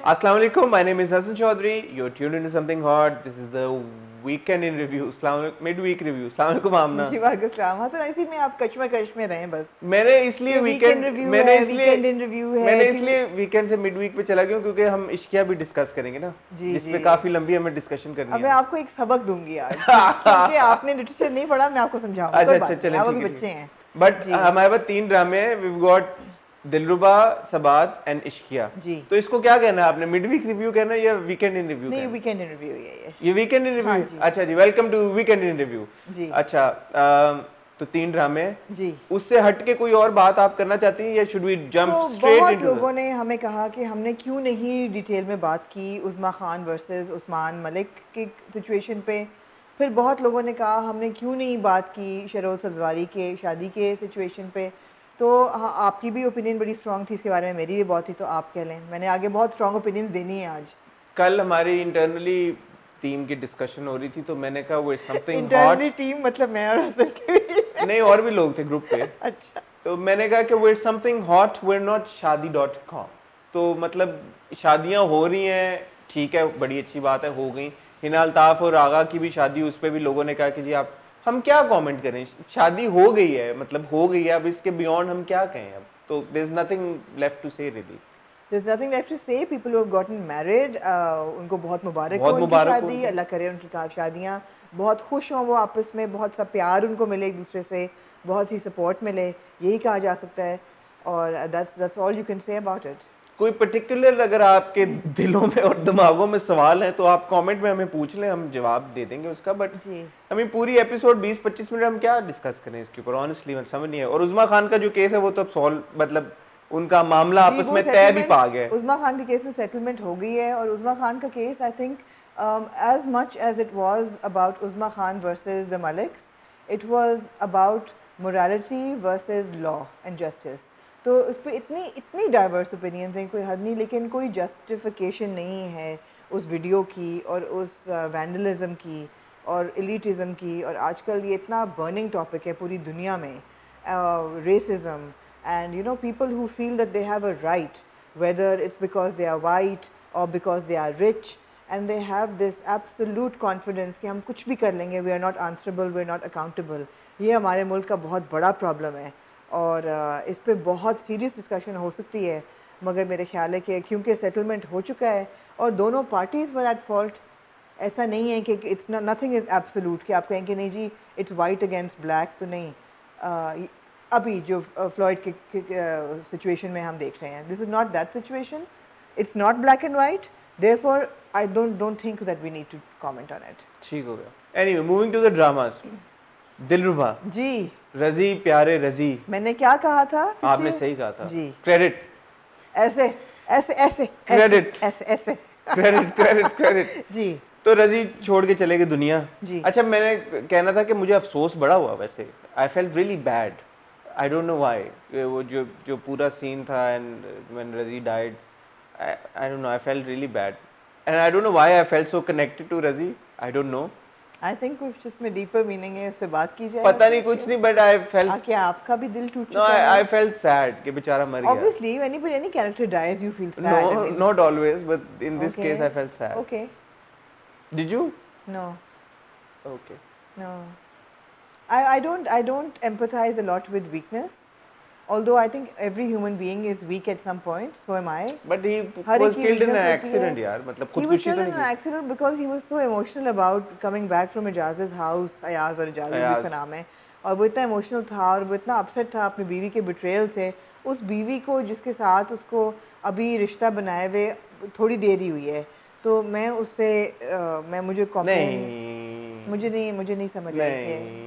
Assalamu alaikum. My name is Hassan Chaudhry. You're tuned into something hot. This is the weekend in review. Midweek review. Assalamu alaikum आमना. जी वालेकुम सलाम। हाँ, तो इसी में आप कश्मकश में रहें बस। मैंने इसलिए वीकेंड रिव्यू है, वीकेंड इन रिव्यू है। मैंने इसलिए वीकेंड से मिडवीक पे चला गया क्योंकि हम इश्किया भी डिस्कस करेंगे ना, जिस पे काफी लंबी हमें डिस्कशन करनी है। अब मैं आपको एक सबक दूंगी आज क्योंकि आपने लिटरेचर नहीं पढ़ा, मैं आपको समझाऊंगा। अच्छा चलें, आप अभी बच्चे हैं। बट हमारे पास 3 ड्रामे हैं। We got Dilruba, Sabaat and Ishqiya. जी, तो इसको क्या कहना है आपने, मिडवीक रिव्यू कहना है या वीकेंड इन रिव्यू? नहीं, वीकेंड इन रिव्यू ये वीकेंड इन रिव्यू। अच्छा जी, welcome to weekend in review जी। अच्छा, तो 3 ड्रामे जी, उससे हट के कोई और बात आप करना चाहती हैं या शुड वी जंप स्ट्रेट बहुत लोगों ने हमें कहा कि हमने क्यों नहीं डिटेल में बात की उस्मा खान वर्सेस उस्मान मलिक की सिचुएशन पे। फिर बहुत लोगों ने कहा हमने क्यों नहीं बात की शरोल सब्जवारी के शादी के सिचुएशन पे। तो हाँ, आपकी भी ओपिनियन बड़ी स्ट्रॉन्ग थी इसके बारे में, मेरी भी बहुत थी, तो आप कह लें। मैंने आगे बहुत स्ट्रॉन्ग ओपिनियंस देनी है आज। कल हमारी इंटरनली टीम की डिस्कशन हो रही थी तो मैंने कहा वो समथिंग हॉट। इंटरनली टीम मतलब मैं और हसन के नहीं, और भी लोग थे ग्रुप पे। अच्छा, तो मैंने कहा कि वो समथिंग हॉट, we're not शादी.com। तो मतलब शादियां हो रही हैं, ठीक है, बड़ी अच्छी बात है, हो गई। हिना अल्ताफ और आगा की भी शादी, उस पर भी लोगों ने कहा कि जी आप, हम क्या कमेंट करें, शादी हो गई है, मतलब हो गई है, अब इसके बियॉन्ड हम क्या कहें अब। तो there is nothing left to say really. There's nothing left to say. People who have gotten married, उनको बहुत मुबारक हो उनकी शादी, अल्लाह करे उनकी शादियाँ बहुत खुश हों, वो आपस में बहुत सा प्यार उनको मिले एक दूसरे से, बहुत सी सपोर्ट मिले, यही कहा जा सकता है। और that's all you can say about it. कोई पर्टिकुलर अगर आपके दिलों में और दिमागों में सवाल है तो आप कमेंट में हमें पूछ लें, हम जवाब दे देंगे उसका। बट हमें पूरी एपिसोड 20-25 मिनट हम क्या डिस्कस करें इसके ऊपर, ऑनेस्टली समझ नहीं है। और उस्मा खान का जो केस है वो तो अब सॉल्व, मतलब उनका मामला आपस में तय भी पा गया है। उस्मा खान के केस में सेटलमेंट हो गई है। और उस्मा खान का case I think as much as it was about Usma Khan versus the Maliks, it was about morality versus law and justice. तो उस पर इतनी डाइवर्स ओपिनियंस हैं, कोई हद नहीं, लेकिन कोई जस्टिफिकेशन नहीं है उस वीडियो की और उस वैंडलिज्म की और एलिटिज़म की। और आजकल ये इतना बर्निंग टॉपिक है पूरी दुनिया में, racism and you know people who feel that they have a right, whether it's because they are white or because they are rich, and they have this absolute confidence कि हम कुछ भी कर लेंगे, we are not answerable, we are not accountable। ये हमारे मुल्क का बहुत बड़ा प्रॉब्लम है और इस पे बहुत सीरियस डिस्कशन हो सकती है। मगर मेरे ख्याल है कि क्योंकि सेटलमेंट हो चुका है और दोनों पार्टीज़ वर एट फॉल्ट, ऐसा नहीं है कि इट्स नथिंग इज़ एब्सोल्यूट कि आप कहेंगे नहीं जी इट्स वाइट अगेंस्ट ब्लैक। तो नहीं, अभी जो फ्लॉयड के सिचुएशन में हम देख रहे हैं, this is not that situation, it's not black and white, therefore I don't think that we need to comment on it. ठीक हो गया। Anyway, moving to the dramas. Dilruba ji, Razi प्यारे रजी, मैंने क्या कहा था? आपने सही कहा था जी। क्रेडिट, ऐसे ऐसे ऐसे क्रेडिट, ऐसे ऐसे क्रेडिट क्रेडिट क्रेडिट जी। तो रजी छोड़ के चले गए दुनिया जी। अच्छा, मैंने कहना था कि मुझे अफसोस बड़ा हुआ वैसे। I felt really bad, I don't know why. वो जो पूरा सीन था and when Razi died, I don't know, I felt really bad and I don't know why I felt so connected to Razi. I don't know, I think कुछ इसमें deeper meaning है, इस पे बात की जाए। पता नहीं, कुछ नहीं, बट आई फेल्ट, क्या आपका भी दिल टूट चुका है? है? आई फेल्ट सैड कि बेचारा मर गया। Obviously, when any character dies, you feel sad. No, not always, but in this case I felt sad. Okay. Did you? No. Okay. No. I don't empathize a lot with weakness. Although I think every human being is weak at some point, so am I. But he was killed in an accident, यार, मतलब He was killed in an accident because he was so emotional about coming back from Ijaz's house, Ayaz और Ijaz जिसका नाम है, और वो इतना emotional था और वो इतना अपसेट था अपनी बीवी के बिट्रेयल से। उस बीवी को जिसके साथ उसको अभी रिश्ता बनाए हुए थोड़ी देर ही हुई है, तो मैं उससे मुझे नहीं समझ आई कि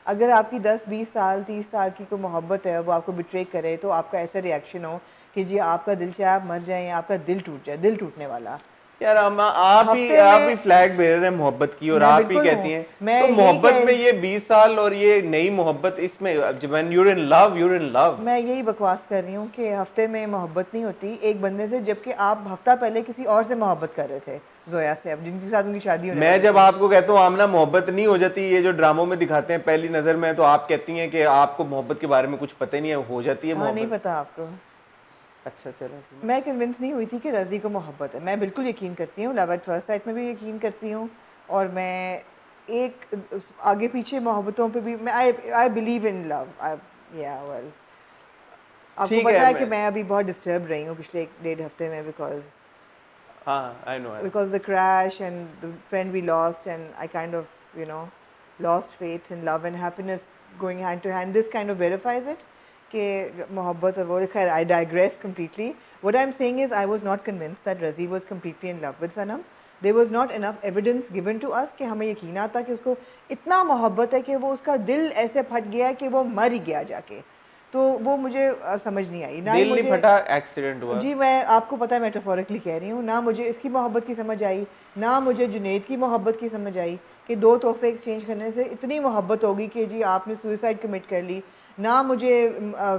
अगर आपकी 10-20 साल 30 साल की कोई मोहब्बत है, वो आपको बिट्रे करे, तो आपका ऐसा रिएक्शन हो कि जी आपका दिल चाहे आप मर जाएं, आपका दिल टूट जाए, दिल टूटने वाला। यार आप ही फ्लैग बेरर हैं मोहब्बत की, और आप ही कहती हैं तो मोहब्बत में ये 20 साल और ये नई मोहब्बत, इसमें when you are in love, you are in love. मैं यही बकवास कर रही हूँ कि हफ्ते में मोहब्बत नहीं होती एक बंदे से, जबकि आप हफ्ता पहले किसी और से मोहब्बत कर रहे थे, जोया से, अब जिनके साथ उनकी शादी होने। मैं जब आपको कहता हूँ आमना मोहब्बत नहीं हो जाती, ये जो ड्रामों में दिखाते हैं पहली नजर में, तो आप कहती हैं कि आपको मोहब्बत के बारे में कुछ पता ही नहीं है, हो जाती है मोहब्बत। नहीं पता आपको? अच्छा चलो। मैं कन्विंस नहीं हुई थी कि रज़ी को मोहब्बत है। मैं बिल्कुल यकीन करती हूँ, लव एट फर्स्ट साइट में भी यकीन करती हूँ, और मैं आगे पीछे मोहब्बतों पे भी मैं आई बिलीव इन लव। या वेल, आपको ठीक है पता है कि मैं, मैं अभी बहुत डिस्टर्ब रही हूँ पिछले 1.5 हफ्ते में, हाँ I know. because the crash and the friend we lost, and I kind of, you know, lost faith in love and happiness going hand to hand. This kind of verifies it कि मोहब्बत और वो, खैर I digress completely. What I'm saying is I was not convinced that Razi was completely in love with Sanam. There was not enough evidence given to us कि हमें यकीन आता कि उसको इतना मोहब्बत है कि वो उसका दिल ऐसे फट गया है कि वो मर ही गया जाके। तो वो मुझे समझ नहीं आई, ना ही दिल नहीं मुझे। फटा, एक्सीडेंट हुआ। जी, मैं आपको पता है मेटाफोरिकली कह रही हूँ, ना मुझे इसकी मोहब्बत की समझ आई, ना मुझे जुनैद की मोहब्बत की समझ आई कि 2 तोहफे एक्सचेंज करने से इतनी मोहब्बत होगी कि जी आपने सुसाइड कमिट कर ली। ना मुझे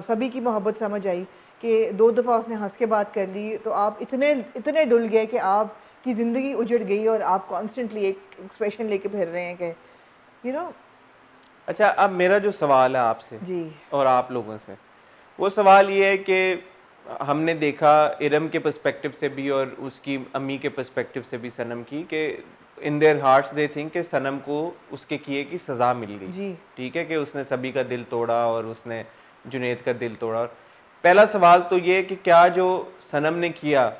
सभी की मोहब्बत समझ आई कि 2 दफ़ा उसने हंस के बात कर ली तो आप इतने इतने डुल गए कि आपकी ज़िंदगी उजड़ गई और आप कॉन्स्टेंटली एक एक्सप्रेशन लेके फिर रहे हैं कि यू नो। अच्छा अब मेरा जो सवाल है आपसे जी और आप लोगों से, वो सवाल ये है कि हमने देखा इरम के पर्सपेक्टिव से भी और उसकी अम्मी के पर्सपेक्टिव से भी सनम की, कि in their hearts they think कि सनम को उसके किए की सज़ा मिल गई। जी ठीक है कि उसने सभी का दिल तोड़ा और उसने जुनैद का दिल तोड़ा। और पहला सवाल तो ये है कि क्या जो सनम ने किया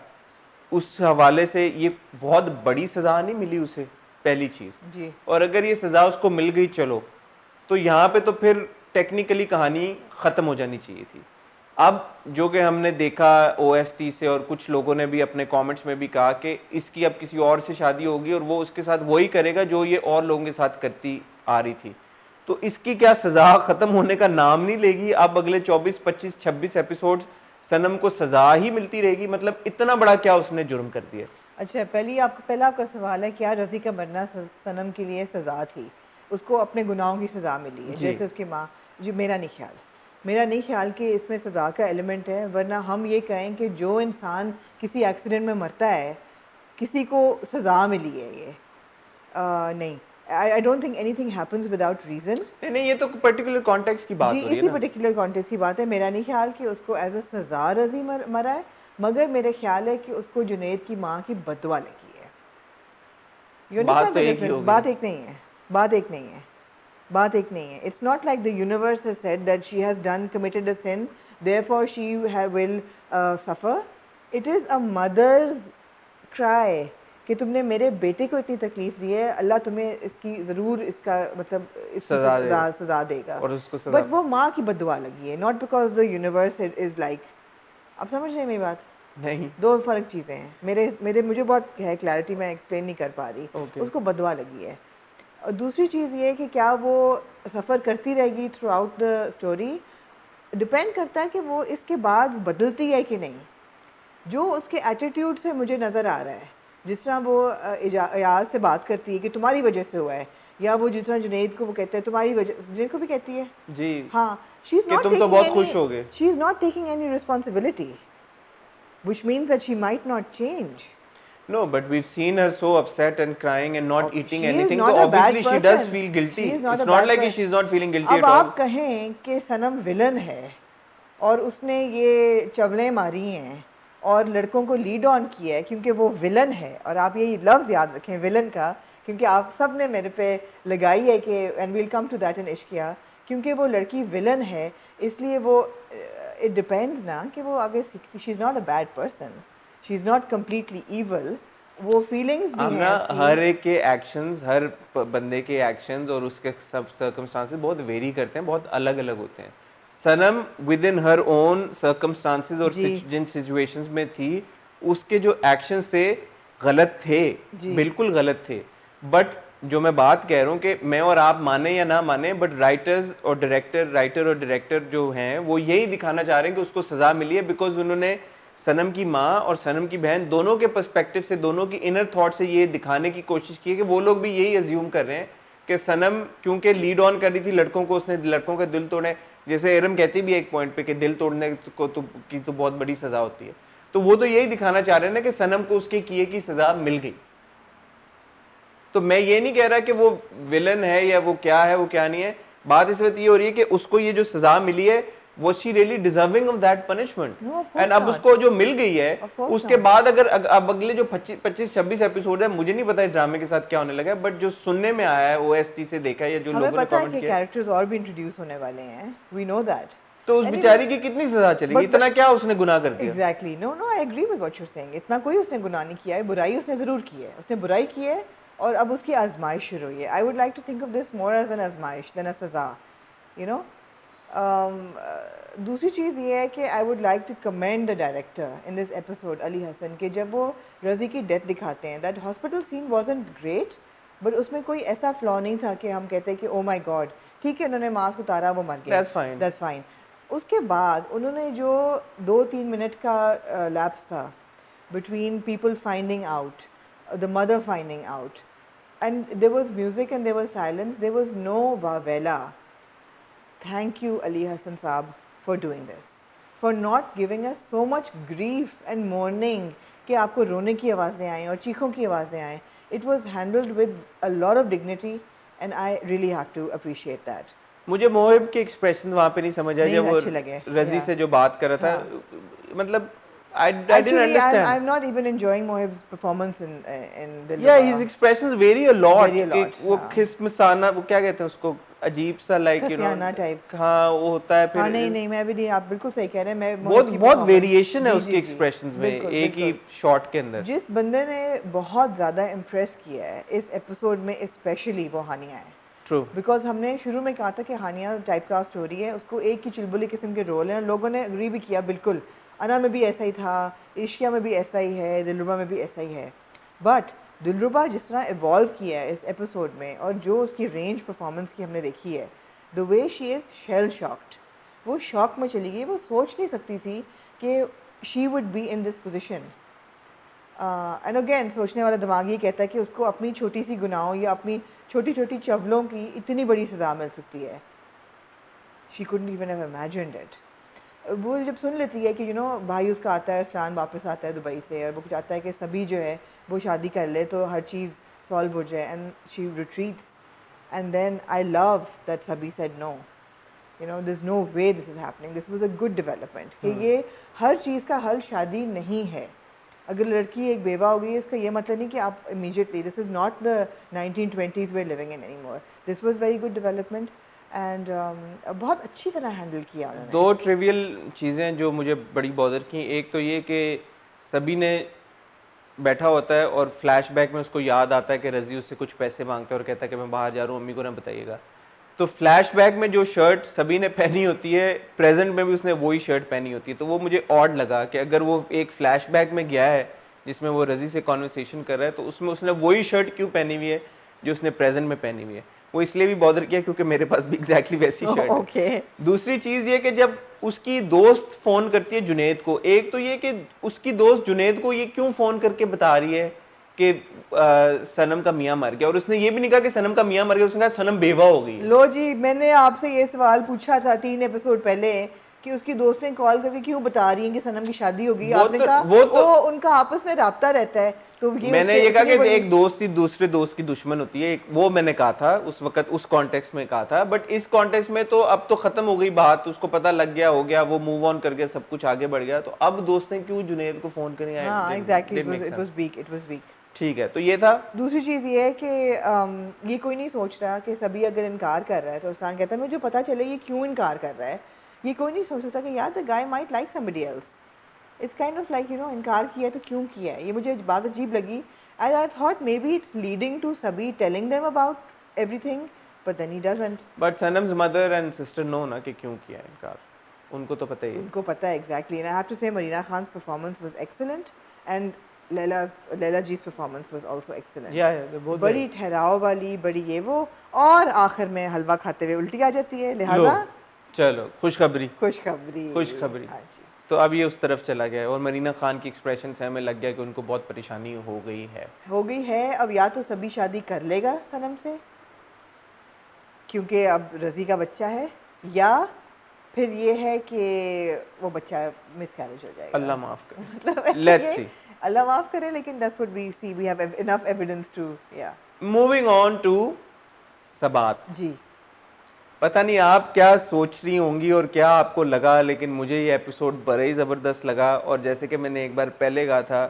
उस हवाले से ये बहुत बड़ी सज़ा नहीं मिली उसे, पहली चीज़। जी और अगर ये सज़ा उसको मिल गई चलो, तो यहाँ पे तो फिर टेक्निकली कहानी ख़त्म हो जानी चाहिए थी। अब जो कि हमने देखा ओएसटी से, और कुछ लोगों ने भी अपने कमेंट्स में भी कहा कि इसकी अब किसी और से शादी होगी और वो उसके साथ वही करेगा जो ये और लोगों के साथ करती आ रही थी। तो इसकी क्या सज़ा ख़त्म होने का नाम नहीं लेगी? अब अगले 24, 25, 26 एपिसोड सनम को सज़ा ही मिलती रहेगी? मतलब इतना बड़ा क्या उसने जुर्म कर दिया? अच्छा, पहला आपका सवाल है क्या रज़ी का मरना सनम के लिए सज़ा थी, उसको अपने गुनाहों की सज़ा मिली है जी। जैसे उसकी माँ। जी, मेरा नहीं ख्याल कि इसमें सज़ा का एलिमेंट है, वरना हम ये कहें कि जो इंसान किसी एक्सीडेंट में मरता है किसी को सज़ा मिली है, ये नहीं। आई don't think anything happens without reason. नहीं, ये तो पर्टिकुलर कॉन्टेक्स्ट की जी, बात हो रही है इसी ना। पर्टिकुलर कॉन्टेक्स्ट की बात है। मेरा नहीं ख्याल कि उसको एज अ सज़ा रज़ी मरा है, मगर मेरा ख्याल है कि उसको जुनैद की माँ की बददुआ लगी है। यू बात अंडरस्टैंड तो द एक ही डिफरेंस? हो गई। बात एक नहीं है। It's not like the universe has said that she has committed a sin, therefore she will suffer. It is a mother's cry कि तुमने मेरे बेटे को इतनी तकलीफ दी है, अल्लाह तुम्हें इसकी ज़रूर इसका मतलब इसकी सजा दे, सज़ा देगा। और उसको सजा। बट वो माँ की बद्दुआ लगी है, not because the universe is like. आप समझ रहे हैं मेरी बात? नहीं। 2 फ़र्क चीज़ें हैं। मेरे मुझे बहुत है क्लैरिटी, मैं एक्सप्लेन नहीं कर पा रही। ओके। उसको बददुआ लगी है। और दूसरी चीज़ ये है कि क्या वो सफ़र करती रहेगी through out the story, depend करता है कि वो इसके बाद बदलती है कि नहीं। जो उसके एटीट्यूड से मुझे नज़र आ रहा है, जिस तरह वो एयाज से बात करती है कि तुम्हारी वजह से हुआ है, या वो जिस तरह जुनैद को वो कहते हैं तुम्हारी वजह, जुनैद को भी कहती है जी हाँ, शी इज़ कि नॉट तुम तो टेकिंग बहुत एनी, खुश हो गए। She is not taking any responsibility, which means that she might not change. No, but we've seen her so upset and crying and not eating she is anything, so not a bad obviously she does person, feel she guilty. Is not a It's not bad like person. she's not feeling guilty अब at all. आप कहें कि सनम villain है और उसने ये चवलें मारी हैं और लड़कों को लीड ऑन किया है क्योंकि वो विलन है, और आप यही लफ्ज़ याद रखें विलन का, क्योंकि आप सब ने मेरे पे लगाई है कि and will come to that in Ishqiya, क्योंकि वो लड़की विलन है इसलिए वो इट डिपेंड्स ना कि वो आगे सीखती। She is not a bad person, she is not completely evil, वो फीलिंग्स भी हम हैं ना उसकी। हर एक के एक्शंस, हर बंदे के एक्शंस और उसके सब सर्कमस्टांसेस बहुत वेरी करते हैं, बहुत अलग अलग होते हैं। Sanam within her own circumstances और जी जिन सिचुएशंस में थी, उसके जो एक्शंस थे गलत थे, जी बिल्कुल गलत थे। बट जो मैं बात कह रहा हूँ कि मैं और आप माने या ना माने, बट राइटर और डायरेक्टर जो हैं वो यही दिखाना चाह रहे हैं कि उसको सज़ा मिली है बिकॉज उन्होंने सनम की माँ और सनम की बहन दोनों के पर्सपेक्टिव से, दोनों की इनर थॉट से ये दिखाने की कोशिश की है कि वो लोग भी यही अज्यूम कर रहे हैं कि सनम क्योंकि लीड ऑन कर रही थी लड़कों को, उसने लड़कों के दिल तोड़े। जैसे इरम कहती भी है एक पॉइंट पे कि दिल तोड़ने को की तो बहुत बड़ी सजा होती है, तो वो तो यही दिखाना चाह रहे हैं ना कि सनम को उसके किए की सजा मिल गई। तो मैं ये नहीं कह रहा कि वो विलन है या वो क्या है वो क्या नहीं है, बात इस वक्त ये हो रही है कि उसको ये जो सजा मिली है was she really deserving of that punishment? No, of course And अब not. उसको जो मिल गई है Of course उसके not. बाद अगर अब अगले जो 25-26 एपिसोड है, मुझे नहीं पता इस ड्रामे के साथ क्या होने लगा है, बट जो सुनने में आया है, OST से देखा है या जो हमें लोगों ने पता है कमेंट कि किया, कैरेक्टर्स और भी इंट्रोड्यूस होने वाले हैं, वी नो दैट। तो उस बेचारी की कितनी सजा चलेगी? but- इतना क्या उसने गुनाह कर दिया? Exactly, no no, I agree with what you are saying. इतना कोई उसने गुनाह नहीं किया है, बुराई उसने ज़रूर की है, उसने बुराई की है और अब उसकी आजमाइश शुरू हुई है। I would like to think of this more as an आजमाइश देन अ सज़ा, यू नो। दूसरी चीज़ ये है कि I would like to commend the director in this episode, Ali Hasan, के जब वो रज़ी की डेथ दिखाते हैं, that hospital scene wasn't great, but उसमें कोई ऐसा फ्लॉ नहीं था कि हम कहते हैं कि ओ माय गॉड, ठीक है उन्होंने मास्क उतारा, वो मर गया, That's fine. That's fine. उसके बाद उन्होंने जो 2-3 मिनट का लैप्स था between people finding out, the mother finding out, and there was music and there was silence, there was no वावेला। Thank you, Ali Hassan Saab, for doing this, for not giving us so much grief and mourning कि आपको रोने की आवाज़ें आएँ और चीखों की आवाज़ें आएँ। It was handled with a lot of dignity and I really have to appreciate that. मुझे मोहिब के एक्सप्रेशन वहाँ पे नहीं समझ आया नहीं जब वो अच्छे लगे, रजी yeah. से जो बात कर रहा था, मतलब I didn't Actually, understand. I'm not even enjoying Mohib's performance in Dilruba. Yeah, his expressions vary a lot. Vary a lot, एक वो हाँ। खिस्मसाना, वो क्या कहते हैं उसको, अजीब सा लाइक यू नो खसियाना type। हाँ वो होता है। हाँ फिर नहीं नहीं, मैं भी नहीं, आप बिल्कुल सही कह रहे हैं। मैं बहुत मोहिब की बहुत performance- वेरिएशन है जी, उसके जी, जी, एक्सप्रेशंस में बिल्कुल, एक ही बिल्कुल। शॉट के अंदर। जिस बंदे ने बहुत ज़्यादा इम्प्रेस किया है इस एपिसोड में स्पेशली, वो हानिया है। ट्रू। बिकॉज हमने शुरू में कहा था कि हानिया टाइप कास्ट हो रही है, उसको एक ही चुलबुली किस्म के रोल हैं, लोगों ने अग्री भी किया, बिल्कुल अना में भी ऐसा ही था, इश्किया में भी ऐसा ही है, दिलरुबा में भी ऐसा ही है। बट दिलरुबा जिस तरह इवॉल्व किया है इस एपिसोड में और जो उसकी रेंज परफॉर्मेंस की हमने देखी है, the way she is shell shocked, वो शॉक में चली गई, वो सोच नहीं सकती थी कि she would be in this position. And again सोचने वाला दिमाग ये कहता है कि उसको अपनी छोटी सी गुनाहों या अपनी छोटी छोटी चवलों की इतनी बड़ी सज़ा मिल सकती है। She couldn't even have imagined it. वो जब सुन लेती है कि यू नो भाई उसका आता है, अरसलान वापस आता है दुबई से, और वो चाहता है कि सभी जो है वो शादी कर ले तो हर चीज़ सॉल्व हो जाए, and she retreats, and then I love that Sabi said no, you know this no way this is happening, this was a good development कि ये हर चीज़ का हल शादी नहीं है। अगर लड़की एक बेवा हो गई, इसका ये मतलब नहीं कि आप immediately, this is not the 1920s way living in any more. This was very good development and बहुत अच्छी तरह हैंडल किया उन्होंने। दो ट्रिवियल चीज़ें जो मुझे बड़ी बॉदर की, एक तो ये कि सभी ने बैठा होता है और फ्लैशबैक में उसको याद आता है कि रजी उससे कुछ पैसे मांगता है और कहता है कि मैं बाहर जा रहा हूँ, अम्मी को ना बताइएगा। तो फ्लैशबैक में जो शर्ट सभी ने पहनी होती है, प्रेजेंट में भी उसने वही शर्ट पहनी होती है। तो वो मुझे ऑड लगा कि अगर वो एक फ्लैशबैक में गया है जिसमें वो रजी से कॉन्वर्सेशन कर रहा है, तो उसमें उसने वही शर्ट क्यों पहनी हुई है जो उसने प्रेजेंट में पहनी हुई है। वो इसलिए भी बॉदर किया क्योंकि मेरे पास भी एग्जैक्टली वैसी शर्ट है। ओके। दूसरी चीज़ ये कि जब उसकी दोस्त फ़ोन करती है जुनैद को, एक तो ये कि उसकी दोस्त जुनैद को ये क्यों फ़ोन करके बता रही है कि सनम का मियाँ मर गया, और उसने ये भी नहीं कहा कि सनम का मियाँ मर गया, उसने कहा सनम बेवा हो गई है। लो जी, मैंने आपसे ये सवाल पूछा था 3 एपिसोड पहले कि उसकी दोस्तें कॉल करके क्यों बता रही हैं कि सनम की शादी हो गई। आपने कहा वो उनका आपस में राब्ता रहता है, तो ये मैंने ये कहा कि एक दोस्त ही दूसरे दोस्त की दुश्मन होती है, वो मैंने कहा था उस वक्त, उस कॉन्टेक्स्ट में कहा था। बट इस कॉन्टेक्स्ट में तो अब तो खत्म हो गई बात, उसको पता लग गया, हो गया, वो मूव ऑन कर गया, सब कुछ आगे बढ़ गया। तो अब दोस्तें क्यों जुनैद को फोन करें? हाँ एग्जैक्टली, इट वाज वीक। ठीक है, तो ये था। दूसरी चीज़ ये है कि ये कोई नहीं सोच रहा कि सभी अगर इनकार कर रहा है तो उस्तान कहता है मुझे पता चले ये क्यों इनकार कर रहा है। ये कोई नहीं सोच सकता कि यार the guy might like somebody else. It's kind of like you know, इनकार किया है तो क्यों किया है, ये मुझे बात अजीब लगी। I thought maybe it's leading to Sabi telling them about everything, but then he doesn't. But Sanam's mother and sister know ना कि क्यों किया है इनकार, उनको तो पता ही है। उनको पता है exactly. And I have to say Marina Khan's performance was excellent and Laila ji's performance was also excellent. बहुत बड़ी ठहराव वाली, बड़ी ये वो, और आखिर में हलवा खाते हुए उल्टी आ जाती है, लिहाजा चलो खुशखबरी। खुशखबरी। हाँ जी। तो अब ये उस तरफ चला गया और मरीना खान की एक्सप्रेशन से हमें लग गया कि उनको बहुत परेशानी हो गई है। अब या तो सभी शादी कर लेगा सनम से क्योंकि अब रजी का बच्चा है, या फिर ये है कि वो बच्चा मिसकैरेज हो जाएगा। अल्लाह माफ करे। मतलब लेट्स सी, अल्लाह माफ करे, लेकिन that's what we see, we have enough evidence to या। Moving on to Sabaat. जी। पता नहीं आप क्या सोच रही होंगी और क्या आपको लगा, लेकिन मुझे ये एपिसोड बड़ा ही ज़बरदस्त लगा। और जैसे कि मैंने एक बार पहले कहा था,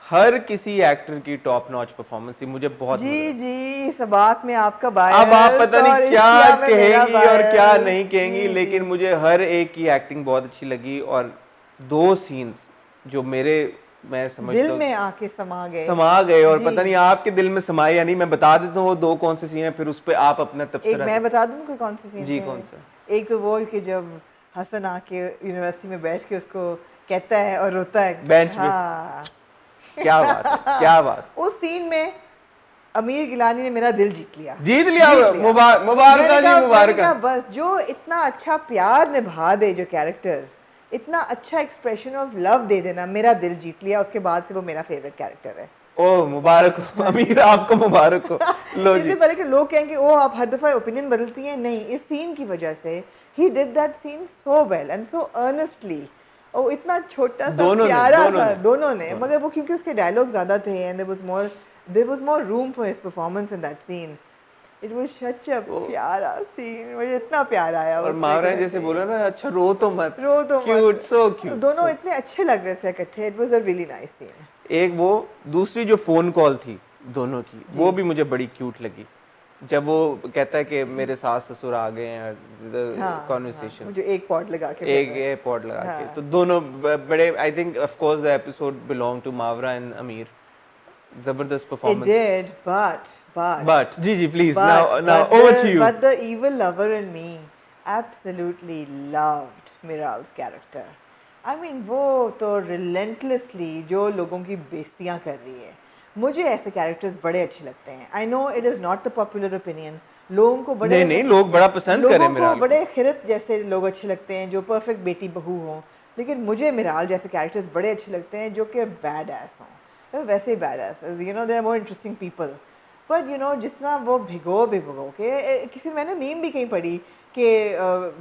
हर किसी एक्टर की टॉप नॉच परफॉर्मेंस थी, मुझे बहुत मजा जी आया। जी, इस बात में आपका अब आप बायस पता नहीं और क्या इश्किया में मेरा कहेंगी और क्या बायस। नहीं कहेंगी, जी लेकिन जी, मुझे हर एक की एक्टिंग बहुत अच्छी लगी। और दो सीन्स जो मेरे, मैं समझता दिल हूँ में आके समा गए। समा गए, और जी, पता नहीं आपके दिल में समाए या नहीं, मैं बता देता हूँ वो दो कौन से सीन है, फिर उस पर आप अपना एक तबसरा मैं दें। बता दूं कि कौन से सीन जी, थे। कौन सा? एक तो वो कि जब हसन आके यूनिवर्सिटी में बैठ के उसको कहता है और रोता है। बेंच पे। हाँ। क्या बात है, क्या बात। उस सीन में अमीर गिलानी ने मेरा दिल जीत लिया। जीत लिया। जीत लिया। मुबारका जी, मैंने मुबारका। कहा बस जो इतना अच्छा प्यार निभा दे, जो कैरेक्टर इतना अच्छा एक्सप्रेशन ऑफ लव दे देना, मेरा दिल जीत लिया। उसके बाद से वो मेरा फेवरेट कैरेक्टर है। ओ मुबारक हो हाँ जी। अमीर, आपको मुबारक हो। लो इससे जी। पहले कि लोग कहेंगे ओ आप हर दफा ओपिनियन बदलती हैं, नहीं, इस सीन की वजह से ही did that scene so well and so earnestly. और इतना छोटा सा दोनों ने प्यारा दोनों सा ने दोनों ने, दोनों। मगर वो क्योंकि उसके डायलॉग ज्यादा थे and there was more room for his performance in that scene. It was such a वो प्यारा सीन, मुझे इतना प्यार आया और उसमें कि मावरा मैं जैसे कहीं बोला ना, अच्छा रो तो मत। रो तो क्यूट, मत। सो क्यूट, दोनों सो। इतने अच्छे लग रहे थे इकट्ठे। It was a really nice scene. एक वो, दूसरी जो फोन कॉल थी दोनों की, जी वो भी मुझे बड़ी क्यूट लगी। जब वो कहता है कि मेरे सास ससुर आ गए हैं, हाँ हाँ, कॉन्वर्सेशन, मुझे एक पॉट लगा के एक बोला है। एयरपोर्ट लगा के, तो हाँ, दोनों बड़े, I think of course the episode belong to Mawra and Ameer. जबरदस्त it performance. did, but but जी जी please, but now but over to the you. but the evil lover in me absolutely loved Miral's character. I mean वो तो relentlessly जो लोगों की बेइज्जतियाँ कर रही है। मुझे ऐसे कैरेक्टर्स बड़े अच्छे लगते हैं। I know it is not the popular opinion. लोगों को बड़े नहीं नहीं, लोग बड़ा पसंद करें लोगों को मिराल को। बड़े खिरत जैसे लोग अच्छे लगते हैं जो परफेक्ट बेटी बहू हों, लेकिन मुझे मिराल जैसे कैरेक्टर्स बड़े अच्छे लगते हैं जो कि बैड एस हों। तो वैसे ही badass, you know, there are more interesting people. पर यू नो जिस तरह वो भिगो भिगो के किसी, मैंने मीम भी कहीं पढ़ी कि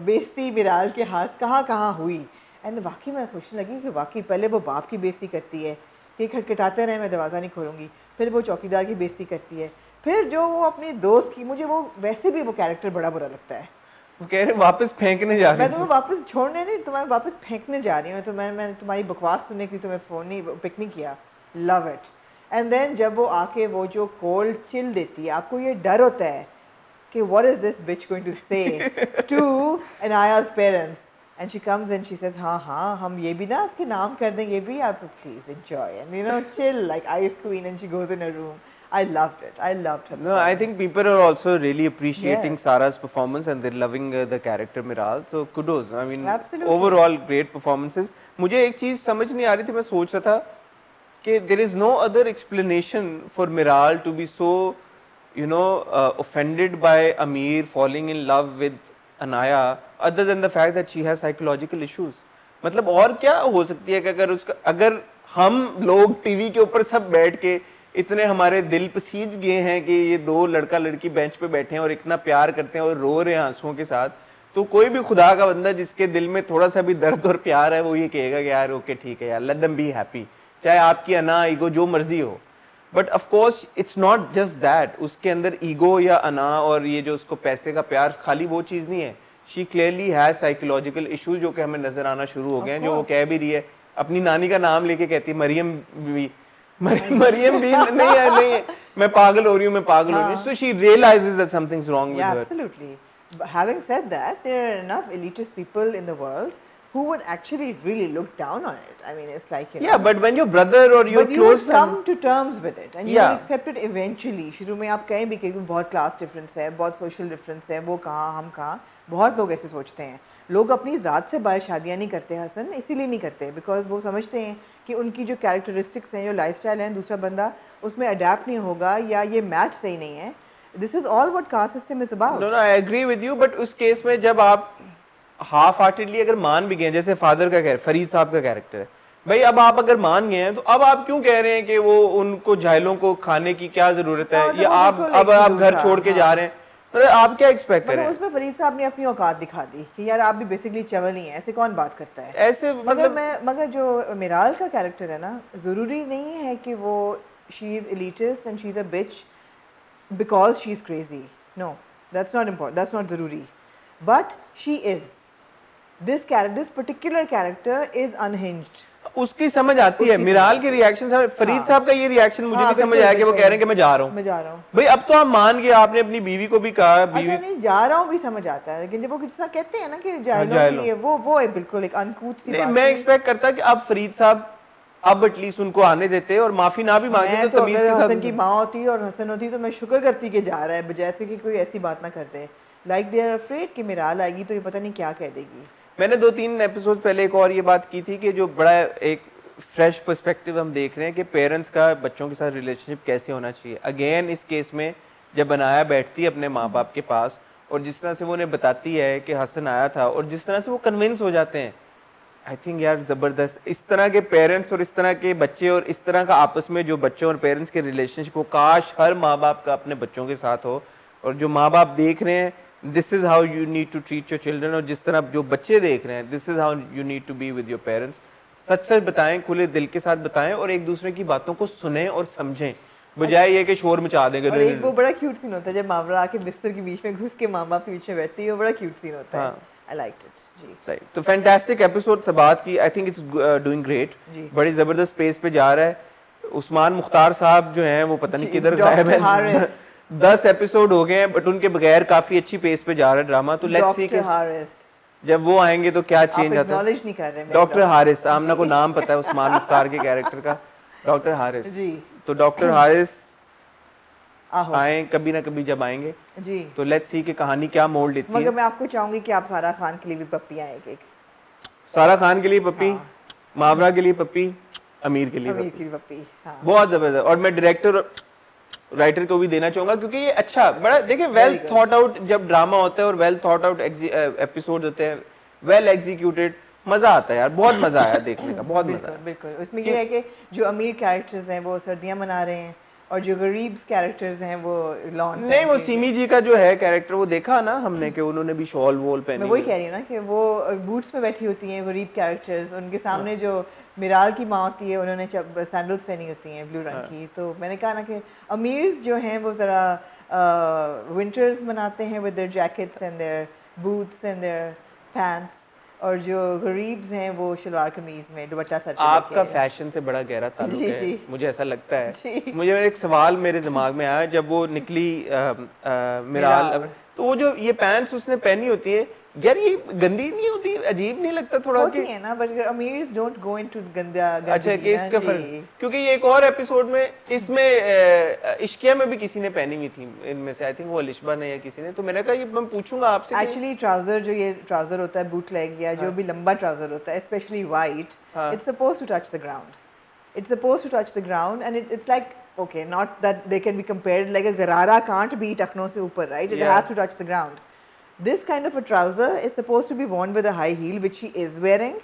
बेइज्जती मिराल के हाथ कहाँ कहाँ हुई। एंड वाकई मैं सोचने लगी कि वाकई पहले वो बाप की बेइज्जती करती है कि खटखटाते रहे मैं दरवाज़ा नहीं खोलूँगी, फिर वो चौकीदार की बेइज्जती करती है, फिर जो वो अपनी दोस्त की, मुझे वो वैसे भी वो कैरेक्टर बड़ा बुरा लगता है। वो कह रहे वापस फेंकने जा रही मैं तुम्हें थी। वापस छोड़ने नहीं, तुम्हें वापस फेंकने जा रही हूँ, तो मैंने तुम्हारी बकवास सुनने के लिए तुम्हें फ़ोन नहीं, पिक नहीं किया। Love it. एंड देन जब वो आके वो जो कोल्ड चिल देती है, आपको ये डर होता है कि what is this bitch going to say to Anaya's parents? And she comes and she says, हाँ हाँ हम ये भी ना उसके नाम कर दें, ये भी आप please enjoy and you know chill like Ice Queen, and she goes in her room. I loved it. I loved her No, I think performance. people are also really appreciating Yes, Sarah's performance and they're loving the character Miral. So kudos. I mean, absolutely. overall great performances. मुझे एक चीज समझ नहीं आ रही थी, मैं सोच रहा था कि there is no other explanation for Miral to be so, you know, offended by Amir falling in love with Anaya, other than the fact that she has psychological issues. मतलब और क्या हो सकती है कि अगर उसका, अगर हम लोग टीवी के ऊपर सब बैठ के इतने हमारे दिल पसीज गए हैं कि ये दो लड़का लड़की बेंच पे बैठे हैं और इतना प्यार करते हैं और रो रहे हैं आंसुओं के साथ, तो कोई भी खुदा का बंदा जिसके दिल में थोड़ा सा भी दर्द और प्यार है, वो ये कहेगा कि यार ओके ठीक है यार, लेट देम बी हैप्पी, चाहे आपकी अना ईगो जो मर्जी हो। But of course it's not just that, उसके अंदर ईगो या अना और ये जो उसको पैसे का प्यार, खाली वो चीज नहीं है। She clearly has psychological issues जो कि हमें नजर आना शुरू हो गए Of हैं, जो वो course. कह भी रही है, अपनी नानी का नाम लेके कहती है मरियम भी। मरियम भी नहीं है, नहीं है, मैं पागल हो रही हूँ, मैं पागल हो रही हूँ। हाँ, so she realises that something's wrong with yeah, her. absolutely. But having said that, there are enough elitist people in the world who would actually really look down on it. I mean, it's like, you Yeah, know, but when your brother or your but you close would family, come to terms with it and you would yeah, accept it eventually. शुरू में आप कहीं भी कहीं बहुत class difference है, बहुत social difference है, वो कहाँ हम कहाँ, बहुत लोग ऐसे सोचते हैं। लोग अपनी ज़ात से बाहर शादियाँ नहीं करते हसन, इसीलिए नहीं करते बिकॉज वो समझते हैं कि उनकी जो कैरेक्टरिस्टिक्स हैं, जो लाइफस्टाइल हैं, दूसरा बंदा उसमें अडेप्ट नहीं होगा या ये मैच सही नहीं है। This is all what caste system is no about. No I agree with you, but उस केस में जब आप हाफ हार्टेडली अगर मान भी गए, जैसे फादर का कैरेक्टर, फरीद साहब का कैरेक्टर है, भाई अब आप अगर मान गए हैं तो अब आप क्यों कह रहे हैं कि वो उनको जाहिलों को खाने की क्या जरूरत है, हाँ या मतलब वो आप बिल्कुल अब एक आप फजूल घर था। छोड़ के जा हाँ रहे हैं, तो आप क्या एक्सपेक्ट मतलब करें उसमें फरीद साहब ने अपनी औकात दिखा दी कि यार आप भी बेसिकली चवल ही हैं, ऐसे कौन बात करता है। ऐसे, मतलब मगर जो मिराल का कैरेक्टर है ना, ज़रूरी नहीं है कि वो she is elitist and she is a bitch because she is crazy. No, that's not important, that's not ज़रूरी। but she is. This particular character is unhinged. उसकी समझ आती है, मिराल के रिएक्शन से फरीद साहब का ये रिएक्शन मुझे नहीं समझ आया कि वो कह रहे हैं कि मैं जा रहा हूँ, मैं जा रहा हूँ। भाई अब तो आप मान गए, आपने अपनी बीवी को भी कहा, बीवी अच्छा नहीं जा रहा हूँ भी समझ आता है, लेकिन जब वो किस तरह कहते हैं ना कि जाहिलों के लिए वो है बिल्कुल एक अनकूथ सी बात। मैं एक्सपेक्ट करता कि अब फरीद साहब अब एटलीस्ट उनको आने देते और माफी ना भी मांगे तो तमीज अगर के साथ। हसन की माँ होती और हसन होती तो मैं शुक्र करती कि जा रहा है, बजाय से कि कोई ऐसी बात ना करते। लाइक दे आर अफ्रेड कि मिराल आएगी तो ये पता नहीं क्या कह देगी। मैंने 2-3 एपिसोड पहले एक और ये बात की थी कि जो बड़ा एक फ्रेश पर्सपेक्टिव हम देख रहे हैं कि पेरेंट्स का बच्चों के साथ रिलेशनशिप कैसे होना चाहिए। अगेन इस केस में जब बनाया बैठती है अपने माँ बाप के पास और जिस तरह से वो उन्हें बताती है कि हसन आया था और जिस तरह से वो कन्विंस हो जाते हैं, आई थिंक यार जबरदस्त। इस तरह के पेरेंट्स और इस तरह के बच्चे और इस तरह का आपस में जो बच्चों और पेरेंट्स के रिलेशनशिप हो, काश हर माँ बाप का अपने बच्चों के साथ हो। और जो माँ बाप देख रहे हैं this is how you need to treat your children, और जिस तरह जो बच्चे देख रहे हैं this is how you need to be with your parents. सच सच बताएं, खुले दिल के साथ बताएं और एक दूसरे की बातों को सुने और समझें, बजाय ये कि शोर मचा देंगे। और एक वो बड़ा क्यूट सीन होता है जब मावरा आके बिस्तर के बीच में घुस के माँ बाप के बीच में बैठती है, वो बड़ा क्यूट सीन होता है। आई लाइक्ड इट जी। सही, तो फैंटास्टिक एपिसोड सबात की, I think it's doing great, बड़ी जबरदस्त पेस पे जा रहा है। उस्मान मुख्तार साहब जो हैं वो पता नहीं किधर गायब है। 10 एपिसोड हो गए हैं बट उनके बगैर काफी अच्छी पेस पे जा रहा है ड्रामा। तो लेट्स सी जब वो आएंगे तो क्या चेंज आता है। डॉक्टर हारिस, आमना को नाम पता है उस्मान मुख्तार के कैरेक्टर का, डॉक्टर हारिस जी। तो डॉक्टर हारिस आए कभी ना कभी जब आएंगे जी, तो लेट्स सी कि कहानी क्या मोड़ लेती है। मगर मैं आपको चाहूंगी कि आप सारा खान के लिए भी पप्पी आए एक। सारा खान के लिए पप्पी, मावरा के लिए पप्पी, अमीर के लिए पप्पी। बहुत जबरदस्त। और मैं डायरेक्टर राइटर को भी देना चाहूंगा क्योंकि ये अच्छा बड़ा देखिए वेल थॉट आउट जब ड्रामा होता है और वेल थॉट आउट एपिसोड होते हैं, वेल एग्जीक्यूटेड, मजा आता है यार, बहुत मजा आया देखने का, बहुत मजा। बिल्कुल उसमें ये है कि जो अमीर कैरेक्टर्स हैं वो सर्दियां मना रहे हैं और जो गरीब कैरेक्टर्स हैं वो लॉन नहीं, वो सिमी जी का जो है कैरेक्टर वो देखा ना हमने कि उन्होंने भी शॉल वॉल पहनी। मैं वही कह रही हूँ ना कि वो बूट्स में बैठी होती हैं गरीब कैरेक्टर्स, उनके सामने जो मिराल की माँ होती है उन्होंने सैंडल्स पहनी होती हैं ब्लू रंग की। तो मैंने कहा ना कि अमीर्स जो हैं वो ज़रा विंटर्स मनाते हैं with their jackets and their boots and their pants, और जो गरीब्स हैं वो शलवार कमीज में दुपट्टा सर पे। आपका फैशन से बड़ा गहरा ताल्लुक है, मुझे ऐसा लगता है। मुझे एक सवाल मेरे दिमाग में आया जब वो निकली मिराल, तो वो जो ये पैंट्स उसने पहनी होती है यार, ये गंदी नहीं होती, अजीब नहीं लगता थोड़ा? होती है ना, बट अमीर्स डोंट गो इनटू गंदा। अच्छा कि इसका फर्क, क्योंकि ये एक और एपिसोड में इसमें इश्किया में भी किसी ने पहनी हुई थी इनमें से, आई थिंक वो अलिशबा ने या किसी ने, तो मैंने कहा ये मैं पूछूंगा आपसे। एक्चुअली ट्राउजर जो ये ट्राउजर होता है बूट लेग या जो भी लंबा ट्राउजर होता है specially white, it's supposed to touch the ground, it's supposed to touch the ground and it's like okay, not that they can be compared, like a garara can't be टखनों से ऊपर, right? It has to touch the ground. This kind of a trouser is supposed to be worn with a high heel, which she is wearing,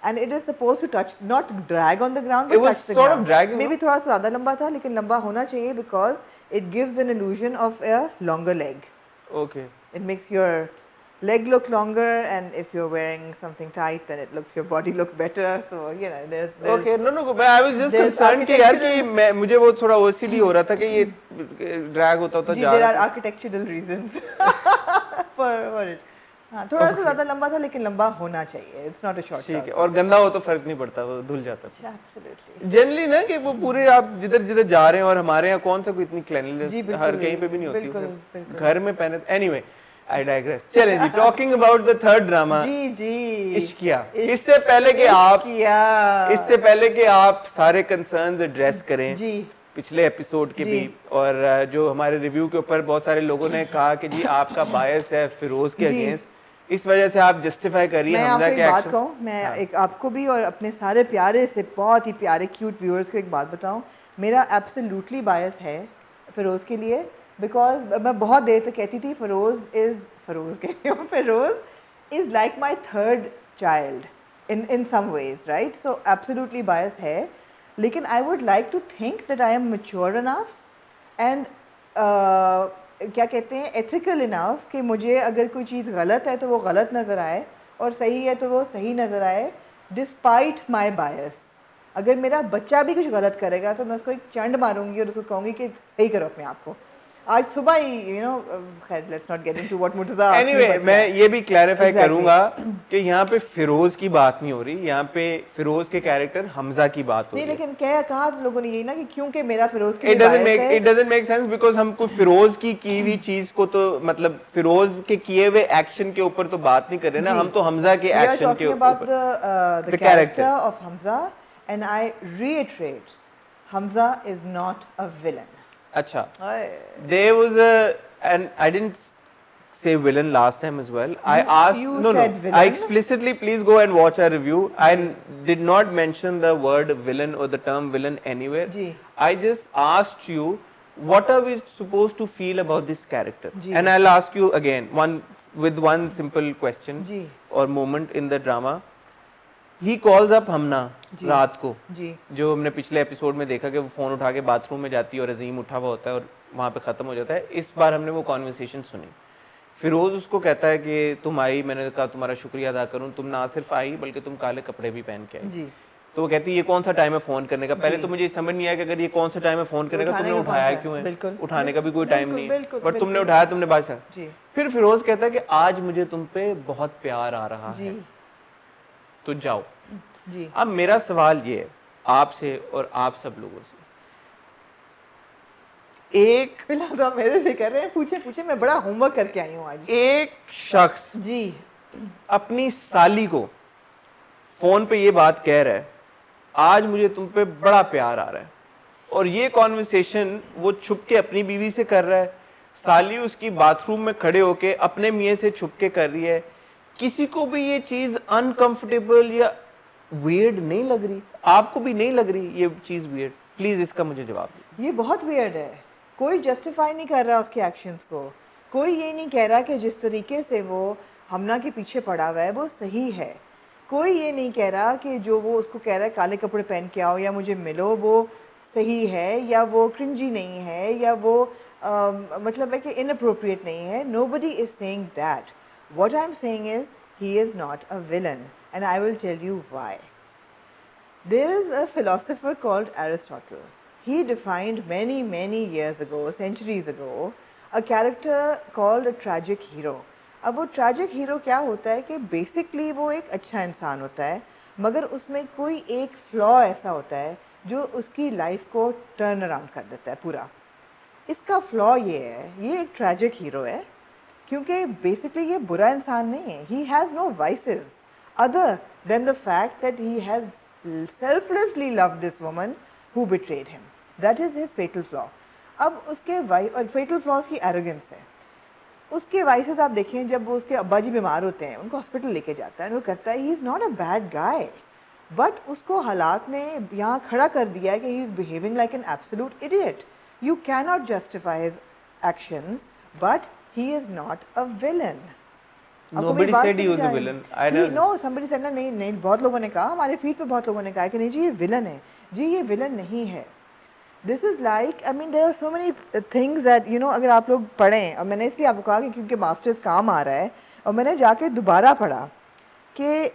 and it is supposed to touch, not drag on the ground, but touch the ground. It was sort of dragging. Maybe थोड़ा सा ज़्यादा लंबा था, लेकिन लंबा होना चाहिए because it gives an illusion of a longer leg. Okay. It makes your leg look longer, and if you're wearing something tight, then it looks your body look better. So you know, there's okay, no, but I was just concerned कि यार कि मैं मुझे वो थोड़ा OCD हो रहा था कि ये ड्रैग होता जा रहा है। There are architectural reasons for it. हाँ, थोड़ा सा ज़्यादा लंबा था लेकिन लंबा होना चाहिए। It's not a short. ठीक है, और गंदा हो तो फर्क नहीं पड़ता, वो धुल जाता है। Absolutely. जनरली ना कि वो पूरे आप जिधर जा रहे हैं, और हमारे यहाँ कौन सा कोई इतनी क्लीनलीनेस हर कहीं पे भी नहीं होती, घर में पहने। Anyway I digress. चलें जी, talking about the third drama, जी इश्किया। इससे पहले कि आप सारे concerns address करें जी पिछले एपिसोड के भी, और जो हमारे रिव्यू के ऊपर बहुत सारे लोगों ने कहा कि जी आपका बायस है फिरोज के अगेंस्ट, इस वजह से आप जस्टिफाई करिए हमजा के एक्शन। मैं एक आपको भी और अपने सारे प्यारे से बहुत ही प्यारे क्यूट व्यूअर्स को एक बात बताऊं, मेरा एब्सोल्युटली बायस है फिरोज के लिए, बिकॉज मैं बहुत देर तक कहती थी Feroze is like my third child in some ways, right? So absolutely bias है, लेकिन I would like to think that I am mature enough and क्या कहते हैं एथिकल इनफ कि मुझे अगर कोई चीज़ गलत है तो वो गलत नज़र आए और सही है तो वो सही नज़र आए, डिस्पाइट माई बायस। अगर मेरा बच्चा भी कुछ गलत करेगा तो मैं उसको एक चंड मारूंगी और उसको कहूँगी कि सही करो अपने आप को। आज सुबह ही खैर let's not get into what Murtaza Anyway, मैं ये भी क्लैरिफाई करूंगा कि यहाँ पे फिरोज की बात नहीं हो रही, यहाँ पे फिरोज के कैरेक्टर हमजा की बात हो नहीं, रही है। लेकिन क्या कहा लोगों ने यही ना कि क्योंकि मेरा फिरोज के it doesn't make sense because हमको फिरोज की हुई चीज को तो मतलब फिरोज के किए हुए एक्शन के ऊपर तो बात नहीं कर रहे ना, हम तो हमजा के एक्शन के ऊपर the character of Hamza and I reiterate Hamza is not a villain. अच्छा, there was a and I didn't say villain last time as well. I asked you no said villain. I explicitly, please go and watch our review. I did not mention the word villain or the term villain anywhere. जी. I just asked you what are we supposed to feel about this character, जी. and I'll ask you again with one simple question जी. or moment in the drama. He calls up Humna रात को, जी. जो हमने पिछले episode में देखा कि वो फोन उठा के बाथरूम में जाती है और अजीम उठा हुआ होता है और वहां पे खत्म हो जाता है. इस बार हमने वो कॉन्वर्सेशन सुनी. फिरोज उसको कहता है कि तुम आई, मैंने कहा तुम्हारा शुक्रिया अदा करूं, तुम ना सिर्फ आई बल्कि तुम काले कपड़े भी पहन के आई. जी. तो वो कहती है ये कौन सा टाइम है फोन करने का. पहले तो मुझे समझ नहीं आया कि अगर ये कौन सा टाइम है फोन करने का, तुमने उठाया क्यों है. उठाने का भी कोई टाइम नहीं है, बट तुमने उठाया, तुमने बात की. फिर फिरोज कहता है कि आज मुझे तुम पे बहुत प्यार आ रहा है, तो जाओ. जी. अब मेरा सवाल ये है आपसे और आप सब लोगों से, एक फिलहाल तो आप मेरे से कर रहे हैं, पूछे पूछे, मैं बड़ा होमवर्क करके आई हूँ आज. एक शख्स जी अपनी साली को फोन पे ये बात कह रहा है आज मुझे तुम पे बड़ा प्यार आ रहा है, और ये कॉन्वर्सेशन वो छुप के अपनी बीवी से कर रहा है. साली उसकी बाथरूम में खड़े होके अपने मियाँ से छुप के कर रही है. किसी को भी ये चीज अनकंफर्टेबल या वियर्ड नहीं लग रही? आपको भी नहीं लग रही ये चीज वियर्ड? प्लीज इसका मुझे जवाब दीजिए. ये बहुत वियर्ड है. कोई जस्टिफाई नहीं कर रहा उसके एक्शंस को. कोई ये नहीं कह रहा कि जिस तरीके से वो हमना के पीछे पड़ा हुआ है वो सही है. कोई ये नहीं कह रहा कि जो वो उसको कह रहा है काले कपड़े पहन के आओ या मुझे मिलो वो सही है या वो क्रिंजी नहीं है या वो मतलब है कि इनअप्रोप्रिएट नहीं है. Nobody is saying that. What I am saying is he is not a villain and I will tell you why. There is a philosopher called Aristotle. He defined many years ago, centuries ago, a character called a tragic hero. अब वो tragic hero क्या होता है कि basically वो एक अच्छा इंसान होता है, मगर उसमें कोई एक flaw ऐसा होता है जो उसकी life को turn around कर देता है पूरा. इसका flaw ये है, ये एक tragic hero है, क्योंकि basically ये बुरा इंसान नहीं है. He has no vices other than the fact that he has selflessly loved this woman who betrayed him. That is his fatal flaw. अब उसके और fatal flaws की arrogance है. उसके vices आप देखें, जब वो उसके अब्बा जी बीमार होते हैं उनको हॉस्पिटल लेके जाता है, वो करता है, he is not a bad guy, but उसको हालात ने यहाँ खड़ा कर दिया है कि he is behaving like an absolute idiot. You cannot justify his actions, but he is not a villain. Nobody said he was a villain. I know. No, somebody said ना, नहीं बहुत लोगों ने कहा, हमारे फीड पे बहुत लोगों ने कहा कि नहीं जी ये विलन है. जी ये विलन नहीं है. This is like, I mean, there are so many things that अगर आप लोग पढ़ें, और मैंने इसलिए आपको कहा कि क्योंकि मास्टर्स काम आ रहा है और मैंने जाके दोबारा पढ़ा कि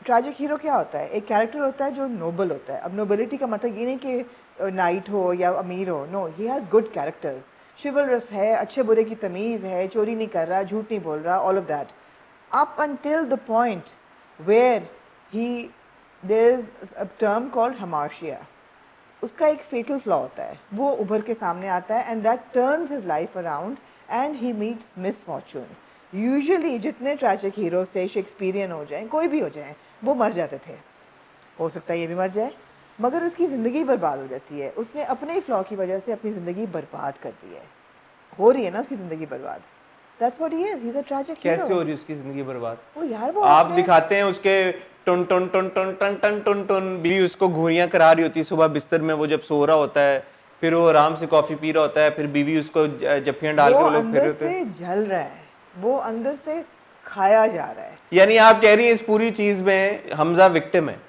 ट्रैजिक हीरो क्या होता है. एक कैरेक्टर होता है जो नोबल होता है. अब नोबिलिटी का मतलब ये नहीं कि नाइट हो या अमीर हो. No, he has good characters. chivalrous है, अच्छे बुरे की तमीज़ है, चोरी नहीं कर रहा, झूठ नहीं बोल रहा, all of that. Up until the point where there is a term called hamartia. उसका एक fatal flaw होता है, वो उभर के सामने आता है, and that turns his life around and he meets misfortune. Usually जितने tragic heroes थे, शेक्सपियरियन हो जाएं, कोई भी हो जाएं, वो मर जाते थे. हो सकता है ये भी मर जाए, मगर उसकी ज़िंदगी बर्बाद हो जाती है. उसने अपने ही फ्लॉ की वजह से अपनी ज़िंदगी बर्बाद कर दी है. हो रही है ना उसकी ज़िंदगी बर्बाद. That's what he is. He's a tragic hero. कैसे हो रही है उसकी ज़िंदगी बर्बाद? वो यार वो आप दिखाते हैं उसके टन टन टन टन टन टन टन टन बीवी उसको घूरियां करा रही होती है सुबह बिस्तर में, वो जब सो रहा होता है, फिर वो आराम से कॉफी पी रहा होता है, फिर बीवी उसको जफ्फियां डाल के वो लोग फिर होते हैं. जल रहा है, वो अंदर से खाया जा रहा है. यानी आप कह रही हैं इस पूरी चीज में हमजा विक्टिम है.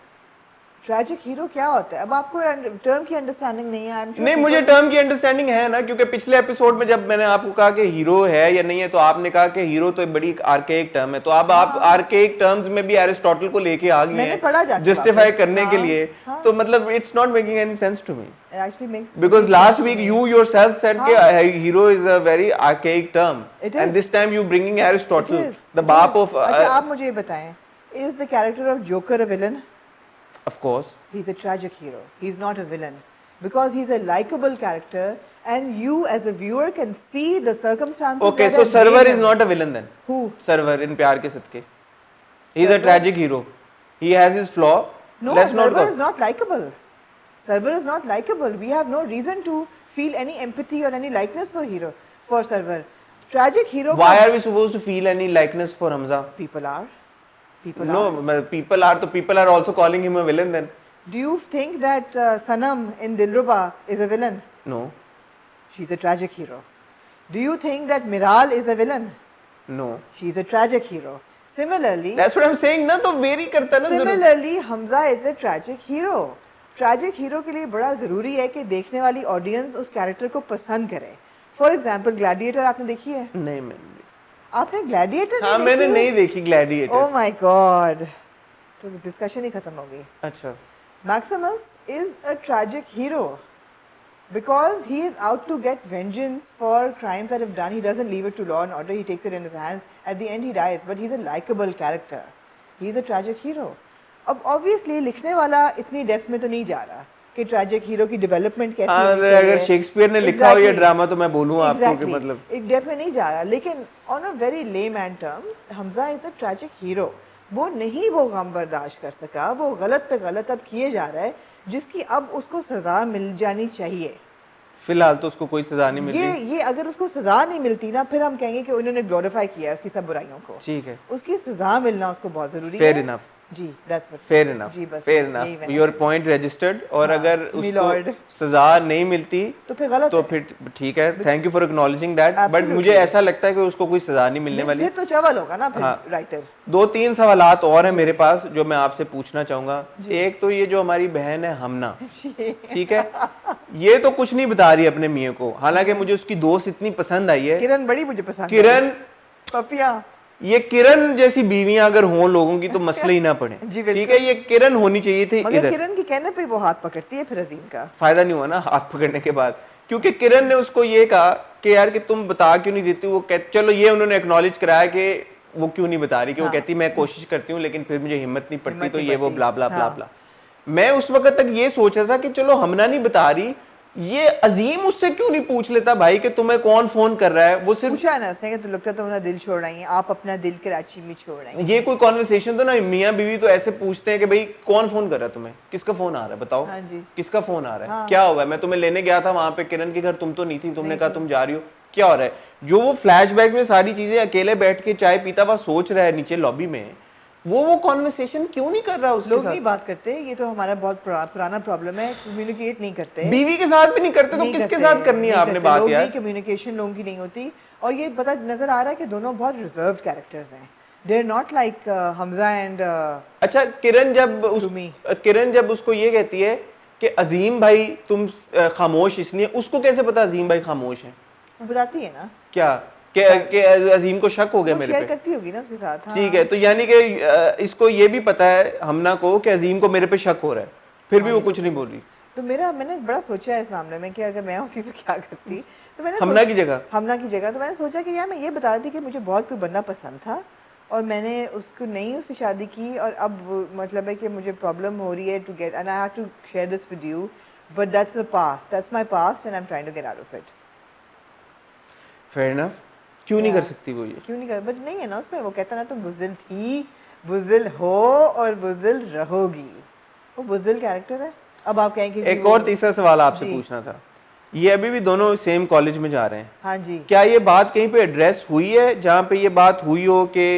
ट्रैजिक हीरो क्या होता है? अब आपको टर्म की अंडरस्टैंडिंग नहीं है। आई एम नहीं, मुझे टर्म की अंडरस्टैंडिंग है ना, क्योंकि पिछले एपिसोड में जब मैंने आपको कहा कि हीरो है या नहीं है, तो आपने कहा कि हीरो तो एक बड़ी आर्केइक टर्म है, तो अब आप आर्केइक टर्म्स में भी एरिस्टोटल को लेके आ गए मैंने पढ़ा हैं जाके जस्टिफाई वापस। करने के लिए। हाँ। तो मतलब it's not making any sense to me, actually makes because last week you yourself said कि hero is a very archaic term, It and is. this time you bringing Aristotle, the It बाप is. of अच्छा आप मुझे ये बताएं, is the character of Joker a villain? of course. He's a tragic hero. He's not a villain because he's a likable character, and you as a viewer can see the circumstances. Okay, that so have Server made is him. not a villain then. Who? Server in प्यार के सदके. He's a Server? tragic hero. He has his flaw. No, Let's not Server go. is not likable. Server is not likable. We have no reason to feel any empathy or any likeness for Server. Tragic hero. Why are we supposed to feel any likeness for Hamza? People are? People No, are. people are. So people are also calling him a villain then. Do you think that Sanam in Dilruba is a villain? No, She's a tragic hero. Do you think that Miral is a villain? no. She's a tragic hero. Similarly, That's what I'm saying ना, तो very करता है ना जरूर. similarly Hamza is a tragic hero. Tragic hero के लिए बड़ा ज़रूरी है कि देखने वाली ऑडियंस उस कैरेक्टर को पसंद करे. फॉर एग्जाम्पल ग्लैडिएटर आपने देखी है? नहीं मैंने. आपने ग्लैडिएटर हाँ मैंने नहीं देखी ग्लैडिएटर. ओह माय गॉड, तो डिस्कशन ही खत्म हो गई. अच्छा. Maximus is a tragic hero because he is out to get vengeance for crimes that have done. He doesn't leave it to law and order. He takes it in his hands. At the end, he dies. But he's a likable character. He's a tragic hero. अब obviously लिखने वाला इतनी depth में तो नहीं जा रहा कि ट्रैजिक हीरो की डेवलपमेंट कैसे हाँ, होनी चाहिए. अगर शेक्सपियर ने लिखा हो ये ड्रामा तो मैं बोलूँ आपको कि मतलब एक डेप्थ में नहीं जा रहा. लेकिन on a very layman term Hamza is a tragic hero. वो नहीं वो गम बर्दाश्त कर सका, वो गलत पे गलत अब किए जा रहा है जिसकी अब उसको सजा मिल जानी चाहिए. फिलहाल तो उसको कोई सजा नहीं मिली. ये अगर उसको सजा नहीं मिलती ना, फिर हम कहेंगे कि उन्होंने ग्लोरीफाई किया उसकी सब बुराइयों को. ठीक है. उसकी सजा मिलना उसको बहुत जरूरी है. Fair enough. जी, that's what. Fair enough. जी, बस फेयर यही इनफ. मैंने योर पॉइंट रजिस्टर्ड. और अगर Milord. उसको सजा नहीं मिलती तो फिर गलत तो है. फिर ठीक है. Thank you for acknowledging that. But Absolutely. मुझे ऐसा लगता है कि उसको कोई सजा नहीं मिलने वाली. फिर तो चवल होगा ना फिर हाँ. राइटर. 2-3 सवालात और हैं मेरे पास जो मैं आपसे पूछना चाहूंगा. एक तो ये जो हमारी बहन है हमना, ठीक है, ये तो कुछ नहीं बता रही अपने मियाँ को. हालांकि मुझे उसकी दोस्त इतनी पसंद आई है. किरण बड़ी मुझे पसंद है. किरण, पपिया. ये किरण जैसी बीवियां अगर हों लोगों की तो मसले ही ना पड़े. जी, बिल्कुल. ठीक है, ये किरण होनी चाहिए थी मगर इधर. किरण के कहने पे वो हाथ पकड़ती है फिर अजीम का. फायदा नहीं हुआ ना हाथ पकड़ने के बाद, क्योंकि किरण ने उसको ये कहा कि यार कि तुम बता क्यों नहीं देती. वो चलो ये उन्होंने एक्नॉलेज कराया कि वो क्यों नहीं बता रही, कि वो कहती मैं कोशिश करती हूँ लेकिन फिर मुझे हिम्मत नहीं पड़ती, तो ये वो ब्ला ब्ला ब्ला ब्ला. मैं उस वक्त तक ये सोच रहा था कि चलो हमना नहीं बता रही, ये अजीम उससे क्यों नहीं पूछ लेता भाई कि तुम्हें कौन फोन कर रहा है. वो सिर्फ पूछा है ना उसने कि तो लगता है तुम अपना दिल छोड़ आई हैं, आप अपना दिल कराची में छोड़ आई हैं. ये कोई कॉन्वर्सेशन तो ना, मियाँ बीवी तो ऐसे पूछते हैं कि भाई कौन फोन कर रहा है तुम्हें, किसका फोन आ रहा है बताओ. हाँ जी. किसका फोन आ रहा है, क्या हुआ है, मैं तुम्हें लेने गया था वहां पे किरण के घर, तुम तो नहीं थी, तुमने कहा तुम जा रही हो, क्या हो रहा है. जो वो फ्लैशबैक में सारी चीजें अकेले बैठ के चाय पीता हुआ सोच रहा है नीचे लॉबी में, वो कॉन्वर्सेशन क्यों नहीं कर रहा उसके लोग साथ. नहीं बात करते. ये तो हमारा बहुत पुराना प्रॉब्लम है. कम्युनिकेट नहीं करते. बीवी के साथ भी नहीं करते तो नहीं किसके करते, साथ करनी है नहीं आपने करते. बात लोग यार. नहीं, कम्युनिकेशन लोगों की नहीं होती. और ये पता नजर आ रहा है कि दोनों बहुत रिजर्व्ड कैरेक्टर्स हैं. They are not like Hamza and. अच्छा, किरण जब उसको ये कहती है कि अजीम भाई तुम खामोश इसलिए, उसको कैसे पता अजीम भाई खामोश है. बताती है ना क्या कि अजीम को शक हो गया मेरे शेयर पे. करती होगी ना उसके साथ. हाँ. ठीक है, तो यानी कि इसको ये भी पता है हमना को कि अजीम को मेरे पे शक हो रहा है, फिर भी वो कुछ नहीं बोल रही. तो मैंने बड़ा सोचा है इस मामले में कि अगर मैं होती तो क्या करती. तो मैंने हमना की जगह तो मैंने सोचा कि यार मैं ये बता दी कि मुझे बहुत कोई बंदा पसंद था और मैंने उसको नहीं उससे शादी की, और अब मतलब है कि मुझे प्रॉब्लम हो रही है to get, and I have to share this with you, but that's the past, that's my past and I am trying to get out of it. Fair enough. क्यों नहीं कर सकती वो ये? क्यों नहीं कर, बट नहीं है ना उसमें. वो कहता ना तुम बुज़दिल थी, बुज़दिल हो और बुज़दिल रहोगी. वो बुज़दिल कैरेक्टर है. अब आप कहेंगे एक और तीसरा सवाल आपसे पूछना था. ये अभी भी दोनों सेम कॉलेज में जा रहे हैं. हाँ जी. क्या ये बात कहीं पे एड्रेस हुई है जहाँ पे ये बात हुई हो कि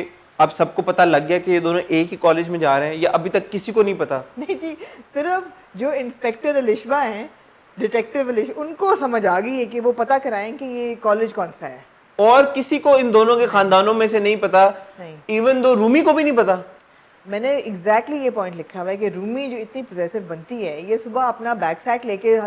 अब सबको पता लग गया कि ये दोनों एक ही कॉलेज में जा रहे हैं, या अभी तक किसी को नहीं पता? नहीं जी, सिर्फ जो इंस्पेक्टर अलिशबा हैं, डिटेक्टिव अलिशबा, उनको समझ आ गई है कि वो पता कराएं कि ये कॉलेज कौन सा है. और किसी को इन दोनों के खानदानों में से नहीं पता. नहीं. इवन दो रूमी को भी नहीं पता. मैंने एग्जैक्टली ये पॉइंट लिखा हुआ है कि रूमी जो इतनी पोजेसिव बनती है, ये सुबह अपना बैग सैक लेके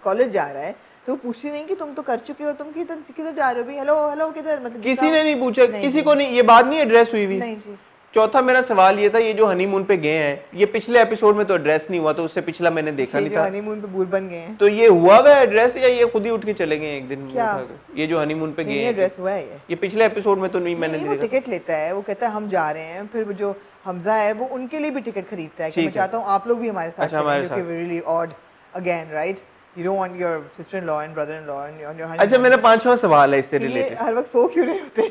कॉलेज जा रहा है तो पूछती नहीं कि तुम तो कर चुके हो, तुम किधर किधर जा रहे हो भी, हेलो हेलो किधर, मतलब किसी ने नहीं पूछा, नहीं किसी जी, को नहीं, ये बात नहीं एड्रेस हुई भी। नहीं जी, चौथा मेरा सवाल ये था, ये जो हनीमून पे गए हैं, ये पिछले एपिसोड में तो एड्रेस नहीं हुआ, तो उससे पिछला मैंने देखा ये नहीं जो था, हनीमून पे बूढ़ बन गए हैं, तो ये हुआ हुआ एड्रेस या ये खुद ही उठ के चले गए एक दिन क्या? उठा के? ये जो हनीमून पे गए नहीं हैं, एड्रेस हुआ है ये। ये पिछले एपिसोड में तो नहीं मैंने नहीं, नहीं वो देखा। टिकट लेता है, वो कहता है हम जा रहे हैं, फिर वो जो हमजा है वो उनके लिए भी टिकट खरीदता है कि मैं ठीक है। चाहता हूँ आप लोग भी हमारे साथ अच्छा, चलें, हमारे जो कि साथ। Really odd again, right? You don't want your sister in law and brother in law and your अच्छा, मेरा पांचवा सवाल है इससे ये रिलेटेड। हर वक्त सो क्यों रहे होते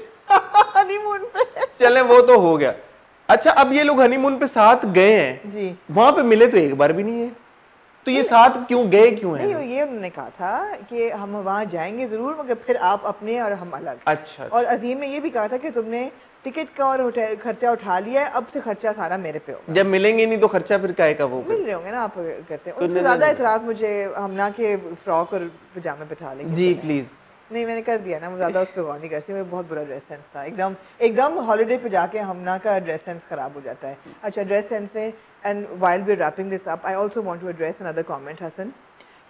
हनीमून पे? चले वो तो हो गया। अच्छा, अब ये लोग हनीमून पे साथ गए हैं, जी, वहां पे मिले तो एक बार भी नहीं है, तो ये साथ क्यों गए, क्यों नहीं है? ये उन्होंने कहा था कि हम वहाँ जाएंगे ज़रूर, मगर फिर आप अपने और हम अलग। अच्छा, और अजीम ने ये भी कहा था कि तुमने टिकट का और होटल खर्चा उठा लिया है, अब से खर्चा सारा मेरे पे होगा। जब मिलेंगे नहीं तो खर्चा फिर काहे का वो मिल रहे होंगे ना आप करते हैं। तो उनसे नहीं, ज़्यादा नहीं, एतराज़ मुझे हमना के फ्रॉक और पजामे पे था, लेकिन जी चलें। प्लीज। नहीं मैंने कर दिया ना, मैं ज़्यादा उस पर गौर नहीं करती, मैं बहुत बुरा ड्रेस सेंस था, एकदम एकदम हॉलीडे पे जाके हमना का ड्रेस सेंस ख़राब हो जाता है। अच्छा, ड्रेस सेंस से, and while we wrapping this up, I also want to address another comment. Hasan,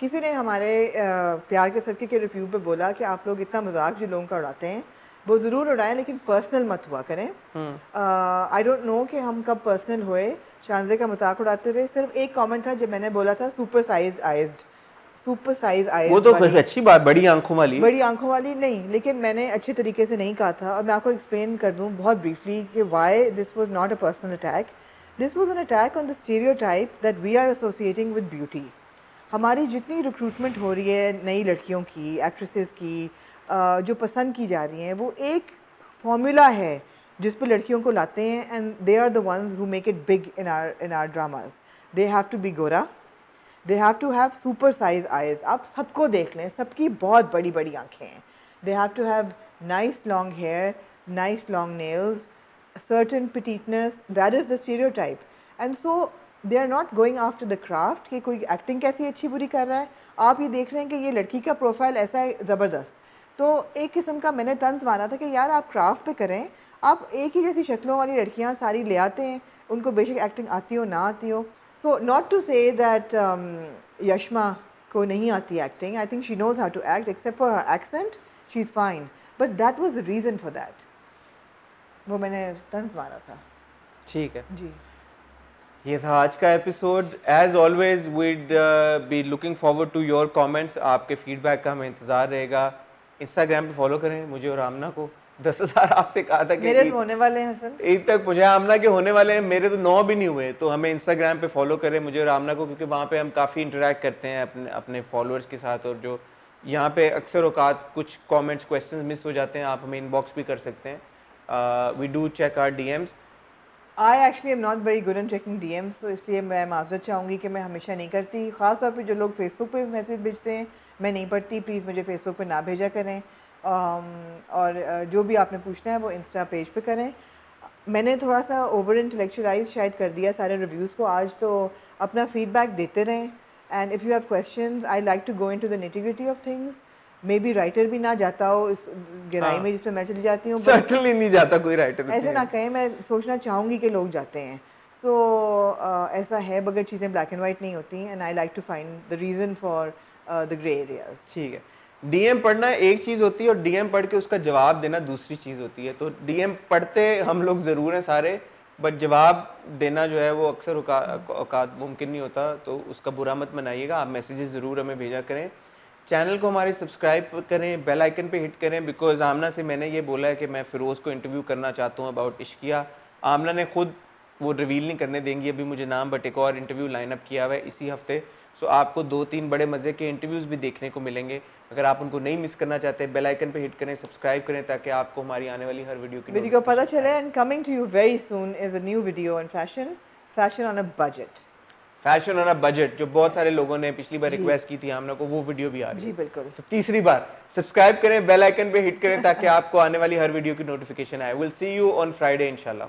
किसी ने हमारे प्यार के सदके के रिव्यू पे बोला कि आप लोग इतना मजाक जो लोगों का उड़ाते हैं वो ज़रूर उड़ाएं, लेकिन पर्सनल मत हुआ करें। आई डोंट नो कि हम कब पर्सनल हुए शानजे का मजाक उड़ाते हुए। सिर्फ एक कमेंट था जब मैंने बोला था सुपर साइज आइज्ड, वो तो अच्छी बात, बड़ी आंखों वाली। बड़ी आंखों वाली नहीं, लेकिन मैंने अच्छे तरीके से नहीं कहा था, और मैं आपको एक्सप्लेन कर दूं बहुत ब्रीफली कि why this was not a personal attack. This was an attack on the stereotype that we are associating with beauty. हमारी जितनी रिक्रूटमेंट हो रही है नई लड़कियों की, एक्ट्रेसेस की, जो पसंद की जा रही हैं, वो एक फॉर्मूला है जिस पे लड़कियों को लाते हैं, and they are the ones who make it big in our dramas. They have to be gora, they have to have super size eyes. आप सबको देख लें, सबकी बहुत बड़ी बड़ी आंखें हैं। They have to have nice long hair, nice long nails, certain petiteness, that is the stereotype. And so they are not going after the craft कि कोई एक्टिंग कैसी अच्छी बुरी कर रहा है। आप ये देख रहे हैं कि ये लड़की का प्रोफाइल ऐसा है ज़बरदस्त, तो एक किस्म का मैंने तंज मारा था कि यार आप क्राफ्ट पे करें। आप एक ही जैसी शक्लों वाली लड़कियां सारी ले आते हैं, उनको बेशक एक्टिंग आती हो ना आती हो। So not to say that Yashma को नहीं आती acting, I think she knows how to act, except for her accent she is fine, but that was the reason for that. वो मैंने तंज मारा था। ठीक है जी, ये था आज का episode. As always we'd be looking forward to your comments. आपके फीडबैक का हमें इंतजार रहेगा। इंस्टाग्राम पे फॉलो करें मुझे और आमना को। 10,000 आपसे कहा था कि मेरे तो होने वाले हैं हसन। ईद तक मुझे आमना के होने वाले हैं, मेरे तो 9 भी नहीं हुए। तो हमें इंस्टाग्राम पे फॉलो करें मुझे और आमना को, क्योंकि वहाँ पे हम काफ़ी इंटरेक्ट करते हैं अपने अपने फॉलोअर्स के साथ। और जो यहाँ पे अक्सर औकात कुछ कमेंट्स क्वेश्चंस मिस हो जाते हैं, आप हमें इनबॉक्स भी कर सकते हैं। We do check our DMs. I actually am not very good in checking DMs, तो इसलिए मैं माजरत चाहूँगी कि मैं हमेशा नहीं करती। ख़ास तौर पे जो लोग फेसबुक पे मैसेज भेजते हैं मैं नहीं पढ़ती, प्लीज़ मुझे फेसबुक पे ना भेजा करें। और जो भी आपने पूछना है वो इंस्टा पेज पे करें। मैंने थोड़ा सा ओवर इंटेलेक्चुअलाइज शायद कर दिया सारे रिव्यूज़ को आज, तो अपना फीडबैक देते रहें। And if you have questions I like to go into the nitty gritty of things. Maybe writer भी ना जाता हो इस गहराई में जिसमें मैं चली जाती हूँ, सर्टनली नहीं जाता कोई राइटर। ऐसे ना कहें, मैं सोचना चाहूँगी कि लोग जाते हैं। सो ऐसा है, बगैर चीज़ें ब्लैक एंड वाइट नहीं होती, and I like to find the reason for the grey areas. ठीक है, डीएम पढ़ना एक चीज़ होती है और डीएम पढ़ के उसका जवाब देना दूसरी चीज़ होती है। तो डीएम पढ़ते हम लोग ज़रूर हैं सारे, बट जवाब देना जो है वो अक्सर औकात मुमकिन नहीं होता, तो उसका बुरा मत मनाइएगा। आप मैसेजेस ज़रूर हमें भेजा करें। चैनल को हमारे सब्सक्राइब करें, बेल आइकन पे हिट करें, बिकॉज आमना से मैंने ये बोला है कि मैं फ़िरोज़ को इंटरव्यू करना चाहता हूँ अबाउट इश्किया। आमना ने खुद वो रिवील नहीं करने देंगी अभी मुझे नाम, बट एक और इंटरव्यू लाइन अप किया हुआ है इसी हफ्ते। सो आपको 2-3 बड़े मज़े के इंटरव्यूज़ भी देखने को मिलेंगे। अगर आप उनको नहीं मिस करना चाहते, बेल आइकन पे हिट करें, सब्सक्राइब करें, ताकि आपको हमारी आने वाली हर वीडियो की वीडियो को पता चले। And coming to you very soon is a new video on fashion, fashion on a budget. Fashion on a budget, जो बहुत सारे लोगों ने पिछली बार रिक्वेस्ट की थी आमना को, वो वीडियो भी आ रही है। जी बिल्कुल। तो तीसरी बार सब्सक्राइब करें, बेल आइकन पे हिट करें, ताकि आपको आने वाली हर वीडियो की नोटिफिकेशन आए। Will see you on Friday इंशाल्लाह।